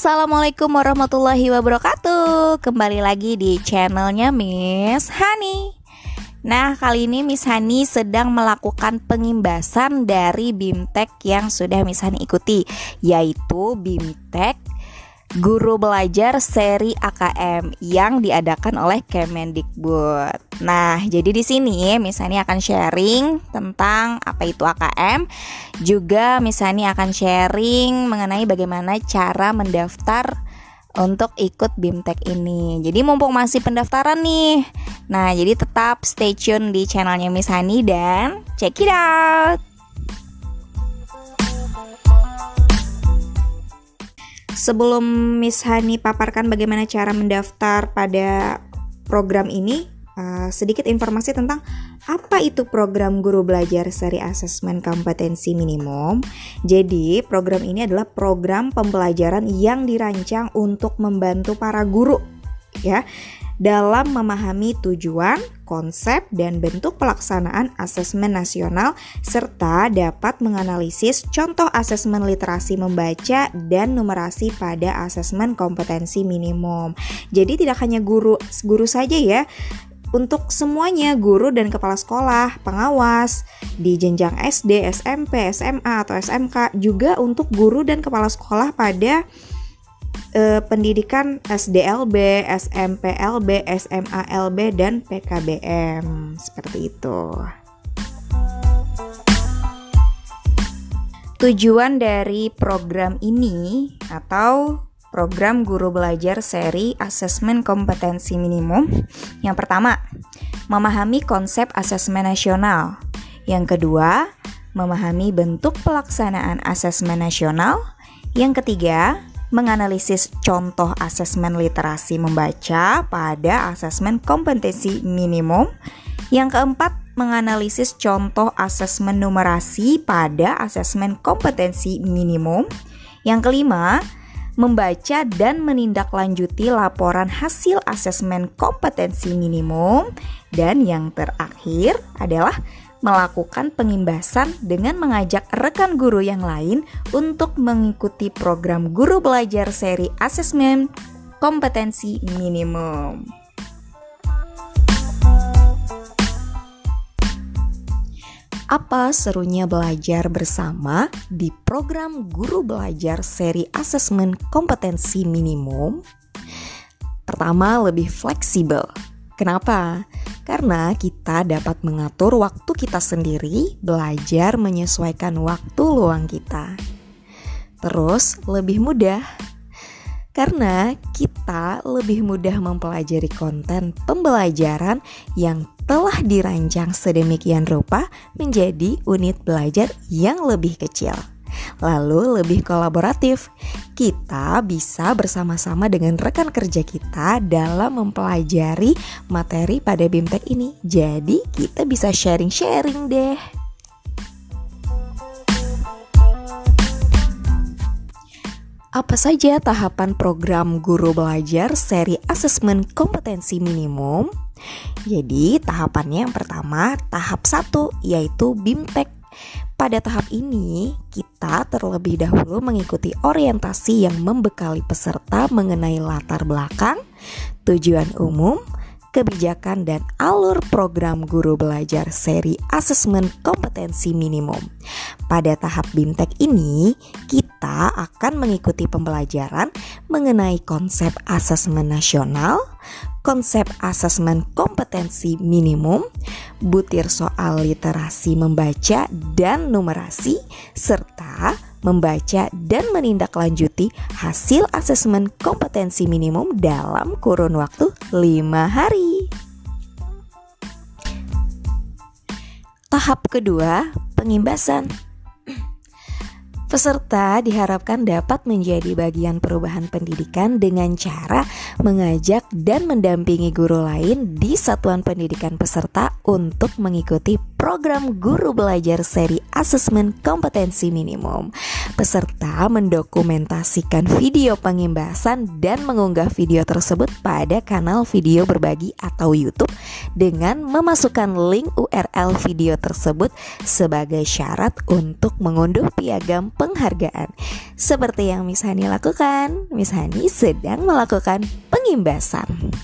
Assalamualaikum warahmatullahi wabarakatuh. Kembali lagi di channelnya Miss Hani. Nah, kali ini Miss Hani sedang melakukan pengimbasan dari BIMTEK yang sudah Miss Hani ikuti, yaitu BIMTEK Guru Belajar Seri AKM yang diadakan oleh Kemendikbud. Nah, jadi di sini Miss Hani akan sharing tentang apa itu AKM. Juga Miss Hani akan sharing mengenai bagaimana cara mendaftar untuk ikut BIMTEK ini. Jadi mumpung masih pendaftaran nih. Nah, jadi tetap stay tune di channelnya Miss Hani dan check it out. Sebelum Miss Hani paparkan bagaimana cara mendaftar pada program ini, sedikit informasi tentang apa itu program Guru Belajar Seri Asesmen Kompetensi Minimum. Jadi, program ini adalah program pembelajaran yang dirancang untuk membantu para guru ya dalam memahami tujuan, konsep, dan bentuk pelaksanaan asesmen nasional serta dapat menganalisis contoh asesmen literasi membaca dan numerasi pada asesmen kompetensi minimum. Jadi tidak hanya guru saja ya, untuk semuanya, guru dan kepala sekolah, pengawas di jenjang SD, SMP, SMA, atau SMK, juga untuk guru dan kepala sekolah pada pendidikan SDLB, SMPLB, SMALB, dan PKBM. Seperti itu. Tujuan dari program ini atau program Guru Belajar Seri Asesmen Kompetensi Minimum, yang pertama, memahami konsep asesmen nasional. Yang kedua, memahami bentuk pelaksanaan asesmen nasional. Yang ketiga, menganalisis contoh asesmen literasi membaca pada asesmen kompetensi minimum. Yang keempat, menganalisis contoh asesmen numerasi pada asesmen kompetensi minimum. Yang kelima, membaca dan menindaklanjuti laporan hasil asesmen kompetensi minimum. Dan yang terakhir adalah melakukan pengimbasan dengan mengajak rekan guru yang lain untuk mengikuti program Guru Belajar Seri Asesmen Kompetensi Minimum. Apa serunya belajar bersama di program Guru Belajar Seri Asesmen Kompetensi Minimum? Pertama, lebih fleksibel. Kenapa? Karena kita dapat mengatur waktu kita sendiri, belajar menyesuaikan waktu luang kita. Terus, lebih mudah. Karena kita lebih mudah mempelajari konten pembelajaran yang telah dirancang sedemikian rupa menjadi unit belajar yang lebih kecil. Lalu lebih kolaboratif. Kita bisa bersama-sama dengan rekan kerja kita dalam mempelajari materi pada BIMTEK ini. Jadi kita bisa sharing-sharing deh. Apa saja tahapan program Guru Belajar Seri Asesmen Kompetensi Minimum? Jadi tahapannya yang pertama, tahap 1, yaitu BIMTEK. Pada tahap ini, kita terlebih dahulu mengikuti orientasi yang membekali peserta mengenai latar belakang, tujuan umum, kebijakan, dan alur program Guru Belajar Seri Asesmen Kompetensi Minimum. Pada tahap BIMTEK ini, kita akan mengikuti pembelajaran mengenai konsep asesmen nasional, konsep asesmen kompetensi minimum, butir soal literasi membaca dan numerasi, serta membaca dan menindaklanjuti hasil asesmen kompetensi minimum dalam kurun waktu 5 hari. Tahap kedua, pengimbasan. Peserta diharapkan dapat menjadi bagian perubahan pendidikan dengan cara mengajak dan mendampingi guru lain di satuan pendidikan peserta untuk mengikuti program Guru Belajar seri Asesmen Kompetensi Minimum. Peserta mendokumentasikan video pengimbasan dan mengunggah video tersebut pada kanal video berbagi atau YouTube dengan memasukkan link URL video tersebut sebagai syarat untuk mengunduh piagam penghargaan. Seperti yang Miss Hani lakukan, Miss Hani sedang melakukan pengimbasan.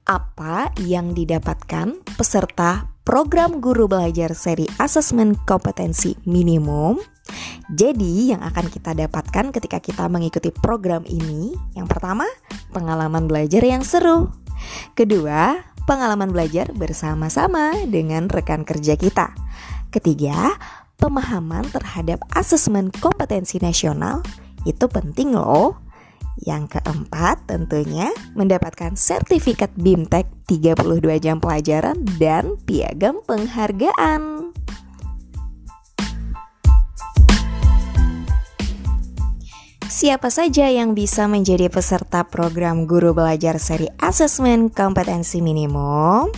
Apa yang didapatkan peserta program Guru Belajar seri Asesmen Kompetensi Minimum? Jadi yang akan kita dapatkan ketika kita mengikuti program ini, yang pertama, pengalaman belajar yang seru. Kedua, pengalaman belajar bersama-sama dengan rekan kerja kita. Ketiga, pemahaman terhadap asesmen kompetensi nasional. Itu penting loh. Yang keempat, tentunya mendapatkan sertifikat BIMTEK 32 jam pelajaran dan piagam penghargaan. Siapa saja yang bisa menjadi peserta program Guru Belajar seri Asesmen Kompetensi Minimum?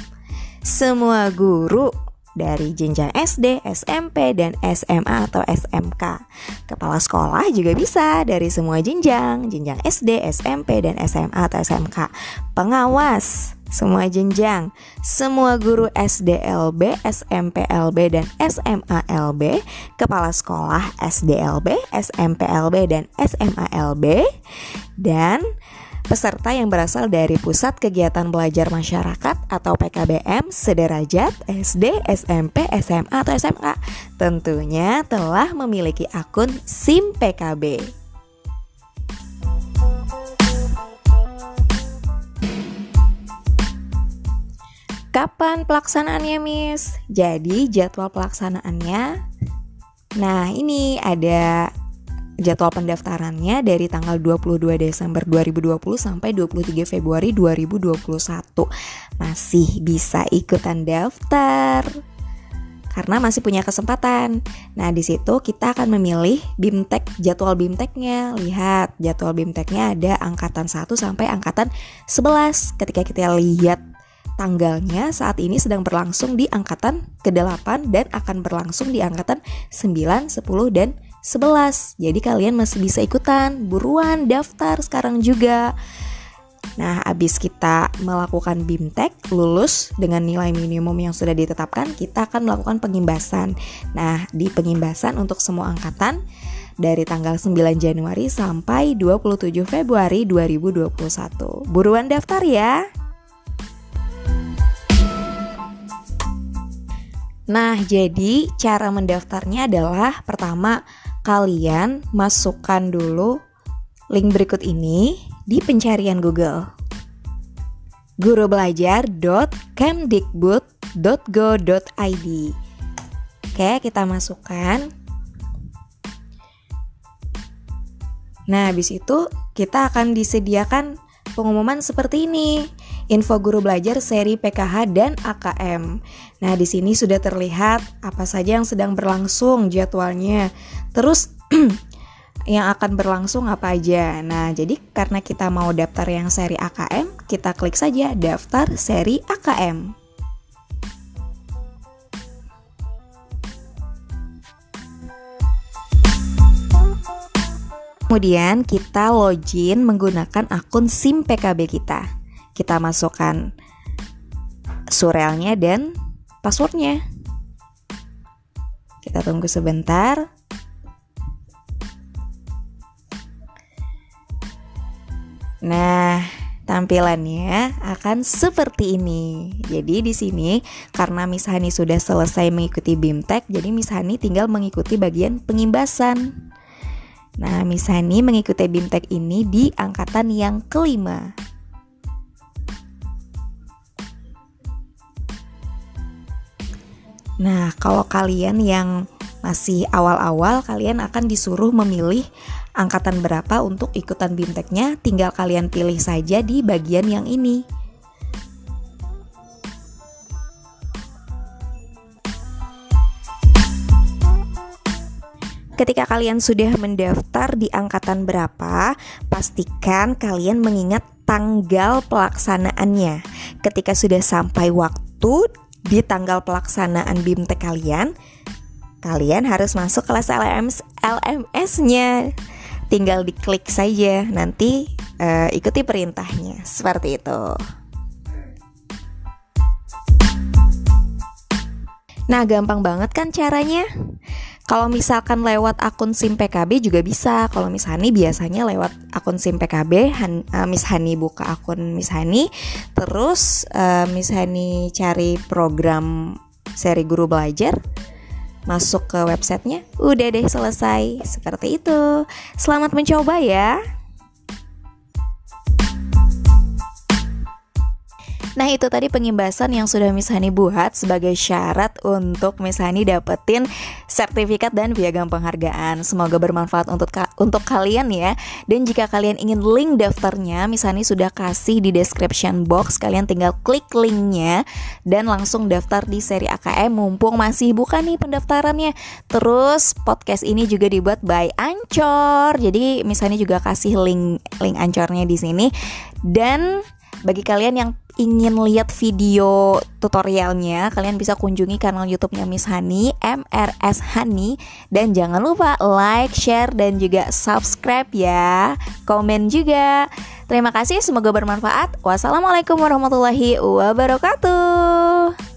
Semua guru dari jenjang SD, SMP, dan SMA atau SMK. Kepala sekolah juga bisa dari semua jenjang SD, SMP, dan SMA atau SMK. Pengawas, semua jenjang, semua guru SDLB, SMPLB, dan SMALB, kepala sekolah SDLB, SMPLB, dan SMALB, dan peserta yang berasal dari Pusat Kegiatan Belajar Masyarakat atau PKBM sederajat SD, SMP, SMA, atau SMK tentunya telah memiliki akun SIM PKB. Kapan pelaksanaannya, Miss? Jadi jadwal pelaksanaannya, nah ini ada jadwal pendaftarannya dari tanggal 22 Desember 2020 sampai 23 Februari 2021. Masih bisa ikutan daftar karena masih punya kesempatan. Nah, di situ kita akan memilih BIMTEK, jadwal BIMTEK-nya. Lihat, jadwal BIMTEK-nya ada angkatan 1 sampai angkatan 11. Ketika kita lihat tanggalnya, saat ini sedang berlangsung di angkatan ke-8 dan akan berlangsung di angkatan 9, 10, dan 11. Jadi kalian masih bisa ikutan. Buruan daftar sekarang juga. Nah, abis kita melakukan BIMTEK, lulus dengan nilai minimum yang sudah ditetapkan, kita akan melakukan pengimbasan. Nah, di pengimbasan untuk semua angkatan dari tanggal 9 Januari sampai 27 Februari 2021. Buruan daftar ya. Nah, jadi cara mendaftarnya adalah pertama, kalian masukkan dulu link berikut ini di pencarian Google. gurubelajar.kemdikbud.go.id. Oke, kita masukkan. Nah, habis itu kita akan disediakan pengumuman seperti ini. Info guru belajar seri PKH dan AKM. Nah, di sini sudah terlihat apa saja yang sedang berlangsung jadwalnya. Terus yang akan berlangsung apa aja. Nah, jadi karena kita mau daftar yang seri AKM, kita klik saja daftar seri AKM. Kemudian kita login menggunakan akun SIM PKB kita. Kita masukkan surelnya dan passwordnya. Kita tunggu sebentar. Nah, tampilannya akan seperti ini. Jadi di sini karena Miss Hani sudah selesai mengikuti BIMTEK, jadi Miss Hani tinggal mengikuti bagian pengimbasan. Nah, Miss Hani mengikuti BIMTEK ini di angkatan yang kelima. Nah, kalau kalian yang masih awal-awal, kalian akan disuruh memilih angkatan berapa untuk ikutan BIMTEK-nya. Tinggal kalian pilih saja di bagian yang ini. Ketika kalian sudah mendaftar di angkatan berapa, pastikan kalian mengingat tanggal pelaksanaannya. Ketika sudah sampai waktu di tanggal pelaksanaan BIMT kalian harus masuk kelas LMS-nya. Tinggal diklik saja, nanti ikuti perintahnya, seperti itu. Nah, gampang banget kan caranya? Kalau misalkan lewat akun SIM PKB juga bisa. Kalau Miss Hani biasanya lewat akun SIM PKB, Miss Hani buka akun Miss Hani, terus Miss Hani cari program seri Guru Belajar, masuk ke websitenya, udah deh selesai. Seperti itu. Selamat mencoba ya. Nah, itu tadi pengimbasan yang sudah Miss Hani buat sebagai syarat untuk Miss Hani dapetin sertifikat dan piagam penghargaan. Semoga bermanfaat untuk kalian ya. Dan jika kalian ingin link daftarnya, Miss Hani sudah kasih di description box. Kalian tinggal klik linknya dan langsung daftar di seri AKM. Mumpung masih buka nih pendaftarannya. Terus podcast ini juga dibuat by Anchor. Jadi Miss Hani juga kasih link Anchornya di sini. Dan bagi kalian yang ingin lihat video tutorialnya, kalian bisa kunjungi kanal YouTube-nya Miss Hani, MRS Hani. Dan jangan lupa like, share, dan juga subscribe ya. Komen juga. Terima kasih, semoga bermanfaat. Wassalamualaikum warahmatullahi wabarakatuh.